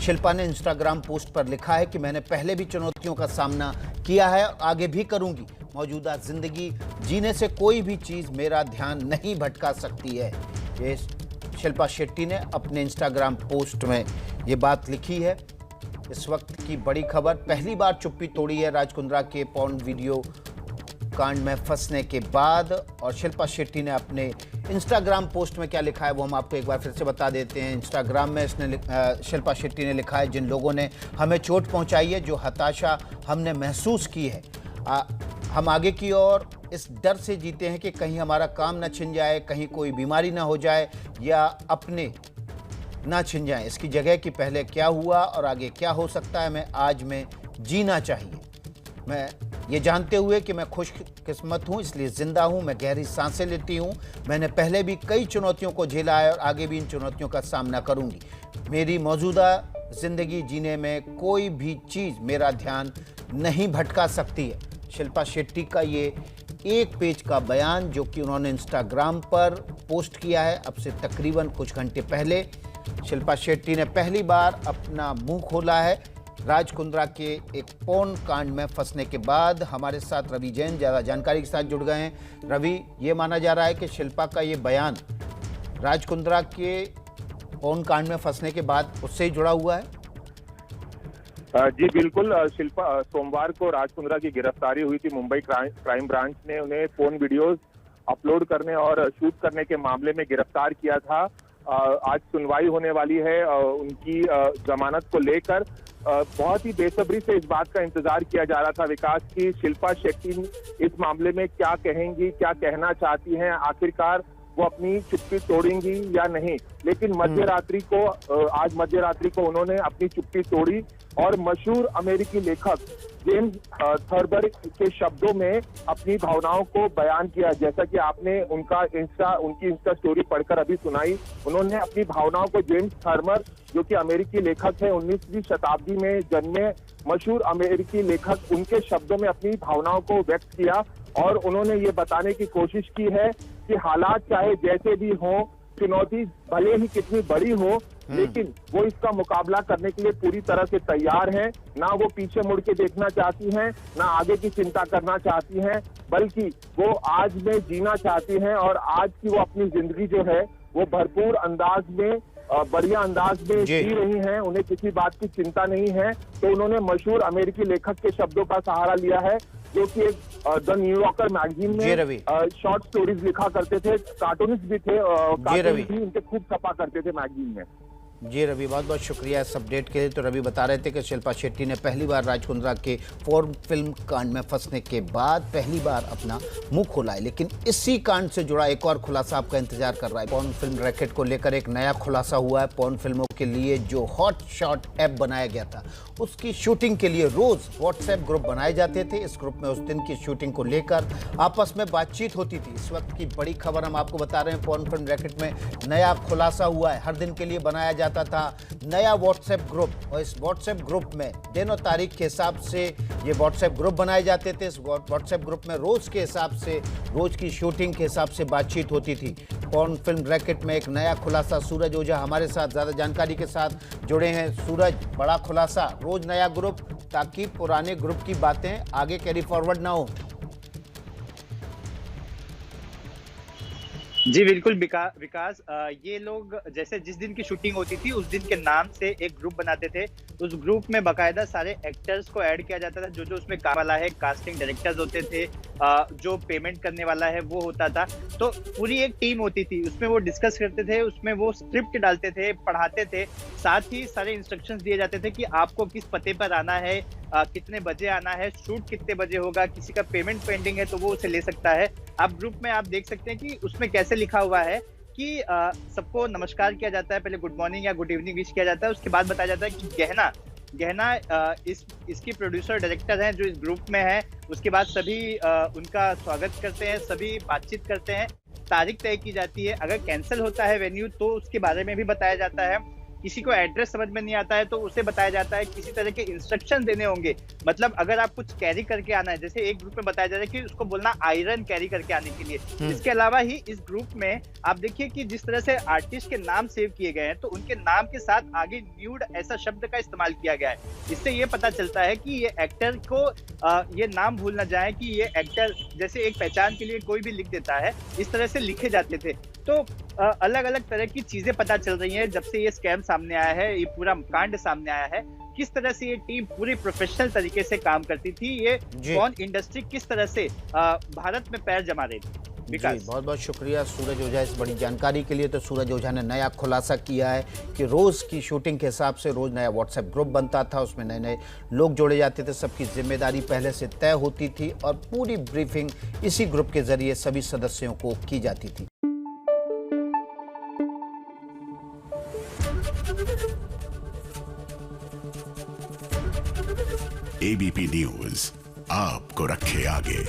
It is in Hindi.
शिल्पा ने इंस्टाग्राम पोस्ट पर लिखा है कि मैंने पहले भी चुनौतियों का सामना किया है और आगे भी करूंगी। मौजूदा जिंदगी जीने से कोई भी चीज़ मेरा ध्यान नहीं भटका सकती है। ये शिल्पा शेट्टी ने अपने इंस्टाग्राम पोस्ट में ये बात लिखी है। इस वक्त की बड़ी खबर, पहली बार चुप्पी तोड़ी है राज कुंद्रा के पॉर्न वीडियो कांड में फंसने के बाद। और शिल्पा शेट्टी ने अपने इंस्टाग्राम पोस्ट में क्या लिखा है वो हम आपको एक बार फिर से बता देते हैं। इंस्टाग्राम में शिल्पा शेट्टी ने लिखा है, जिन लोगों ने हमें चोट पहुंचाई है, जो हताशा हमने महसूस की है, हम आगे की ओर इस डर से जीते हैं कि कहीं हमारा काम न छिन जाए, कहीं कोई बीमारी ना हो जाए या अपने ना छिन जाए। इसकी जगह कि पहले क्या हुआ और आगे क्या हो सकता है, मैं आज में जीना चाहिए। मैं ये जानते हुए कि मैं खुशकिस्मत हूँ, इसलिए ज़िंदा हूँ। मैं गहरी सांसें लेती हूँ। मैंने पहले भी कई चुनौतियों को झेला है और आगे भी इन चुनौतियों का सामना करूँगी। मेरी मौजूदा ज़िंदगी जीने में कोई भी चीज़ मेरा ध्यान नहीं भटका सकती है। शिल्पा शेट्टी का ये एक पेज का बयान जो कि उन्होंने इंस्टाग्राम पर पोस्ट किया है अब से तकरीबन कुछ घंटे पहले। शिल्पा शेट्टी ने पहली बार अपना मुंह खोला है राज कुंद्रा के एक पॉर्न कांड में फंसने के बाद। हमारे साथ रवि जैन ज़्यादा जानकारी के साथ जुड़ गए हैं। रवि, ये माना जा रहा है कि शिल्पा का ये बयान राज कुंद्रा के पॉर्न कांड में फंसने के बाद उससे ही जुड़ा हुआ है। जी बिल्कुल। शिल्पा, सोमवार को राज कुंद्रा की गिरफ्तारी हुई थी। मुंबई क्राइम ब्रांच ने उन्हें फोन वीडियोस अपलोड करने और शूट करने के मामले में गिरफ्तार किया था। आज सुनवाई होने वाली है उनकी जमानत को लेकर। बहुत ही बेसब्री से इस बात का इंतजार किया जा रहा था विकास की शिल्पा शेट्टी इस मामले में क्या कहेंगी, क्या कहना चाहती हैं, आखिरकार वो अपनी चुप्पी तोड़ेंगी या नहीं। लेकिन आज मध्यरात्रि को उन्होंने अपनी चुप्पी तोड़ी और मशहूर अमेरिकी लेखक जेम्स थर्बर के शब्दों में अपनी भावनाओं को बयान किया। जैसा कि आपने उनकी इंस्टा स्टोरी पढ़कर अभी सुनाई। उन्होंने अपनी भावनाओं को जेम्स थर्बर, जो कि अमेरिकी लेखक है, 19वीं शताब्दी में जन्मे मशहूर अमेरिकी लेखक, उनके शब्दों में अपनी भावनाओं को व्यक्त किया और उन्होंने ये बताने की कोशिश की है कि हालात चाहे जैसे भी हो, चुनौती भले ही कितनी बड़ी हो, लेकिन वो इसका मुकाबला करने के लिए पूरी तरह से तैयार हैं। ना वो पीछे मुड़ के देखना चाहती हैं, ना आगे की चिंता करना चाहती हैं, बल्कि वो आज में जीना चाहती हैं और आज की वो अपनी जिंदगी जो है वो भरपूर अंदाज में, बढ़िया अंदाज में जी रही हैं। उन्हें किसी बात की चिंता नहीं है। तो उन्होंने मशहूर अमेरिकी लेखक के शब्दों का सहारा लिया है, जो कि एक द न्यूयॉर्कर मैगजीन में शॉर्ट स्टोरीज लिखा करते थे, कार्टूनिस्ट भी थे, कार्टून भी उनके खूब छपा करते थे मैगजीन में। जी रवि, बहुत बहुत शुक्रिया इस अपडेट के लिए। तो रवि बता रहे थे कि शिल्पा शेट्टी ने पहली बार राज कुंद्रा के पॉर्न फिल्म कांड में फंसने के बाद पहली बार अपना मुंह खोला है। लेकिन इसी कांड से जुड़ा एक और खुलासा आपका इंतजार कर रहा है। पॉर्न फिल्म रैकेट को लेकर एक नया खुलासा हुआ है। पॉर्न फिल्मों के लिए जो हॉट शॉट ऐप बनाया गया था, उसकी शूटिंग के लिए रोज व्हाट्सएप ग्रुप बनाए जाते थे। इस ग्रुप में उस दिन की शूटिंग को लेकर आपस में बातचीत होती थी। इस वक्त की बड़ी खबर हम आपको बता रहे हैं, पॉर्न फिल्म रैकेट में नया खुलासा हुआ है। हर दिन के लिए बनाया जाता था नया व्हाट्सएप ग्रुप और इस व्हाट्सएप ग्रुप में दिन और तारीख के हिसाब से ये व्हाट्सएप ग्रुप बनाए जाते थे। इस व्हाट्सएप ग्रुप में रोज के हिसाब से, रोज की शूटिंग के हिसाब से बातचीत होती थी। पॉर्न फिल्म रैकेट में एक नया खुलासा। सूरज ओझा हमारे साथ ज्यादा जानकारी के साथ जुड़े हैं। सूरज, बड़ा खुलासा, रोज नया ग्रुप, ताकि पुराने ग्रुप की बातें आगे कैरी फॉरवर्ड ना हो। जी बिल्कुल विकास, ये लोग जैसे जिस दिन की शूटिंग होती थी उस दिन के नाम से एक ग्रुप बनाते थे। उस ग्रुप में बाकायदा सारे एक्टर्स को ऐड किया जाता था, जो उसमें काम वाला है, कास्टिंग डायरेक्टर्स होते थे, जो पेमेंट करने वाला है वो होता था। तो पूरी एक टीम होती थी, उसमें वो डिस्कस करते थे, उसमें वो स्क्रिप्ट डालते थे, पढ़ाते थे, साथ ही सारे इंस्ट्रक्शंस दिए जाते थे कि आपको किस पते पर आना है, कितने बजे आना है, शूट कितने बजे होगा, किसी का पेमेंट पेंडिंग है तो वो उसे ले सकता है। आप ग्रुप में आप देख सकते हैं कि उसमें कैसे लिखा हुआ है कि सबको नमस्कार किया जाता है, पहले गुड मॉर्निंग या गुड इवनिंग विश किया जाता है, उसके बाद बताया जाता है कि गहना इसकी प्रोड्यूसर डायरेक्टर हैं जो इस ग्रुप में है। उसके बाद सभी उनका स्वागत करते हैं, सभी बातचीत करते हैं, तारीख तय की जाती है। अगर कैंसिल होता है वेन्यू तो उसके बारे में भी बताया जाता है। किसी को एड्रेस समझ में नहीं आता है तो उसे बताया जाता है किसी तरह के इंस्ट्रक्शन देने होंगे। मतलब अगर आप कुछ कैरी करके आना है, जैसे एक ग्रुप में बताया जा रहा है कि उसको बोलना आयरन कैरी करके आने के लिए। इसके अलावा ही इस ग्रुप में आप देखिए कि जिस तरह से आर्टिस्ट के नाम सेव किए गए हैं तो उनके नाम के साथ आगे न्यूड ऐसा शब्द का इस्तेमाल किया गया है। इससे ये पता चलता है कि ये एक्टर को ये नाम भूल ना जाए कि ये एक्टर, जैसे एक पहचान के लिए कोई भी लिख देता है, इस तरह से लिखे जाते थे। तो अलग अलग तरह की चीजें पता चल रही हैं जब से ये स्कैम सामने आया है, ये पूरा कांड सामने आया है। किस तरह से ये टीम पूरी प्रोफेशनल तरीके से काम करती थी, ये फोन इंडस्ट्री किस तरह से भारत में पैर जमा रही थी। जी, बहुत बहुत शुक्रिया सूरज ओझा इस बड़ी जानकारी के लिए। तो सूरज ओझा ने नया खुलासा किया है कि रोज़ की शूटिंग के हिसाब से रोज़ नया व्हाट्सएप ग्रुप बनता था, उसमें नए नए लोग जोड़े जाते थे, सबकी जिम्मेदारी पहले से तय होती थी और पूरी ब्रीफिंग इसी ग्रुप के जरिए सभी सदस्यों को की जाती थी। एबीपी न्यूज आपको रखे आगे।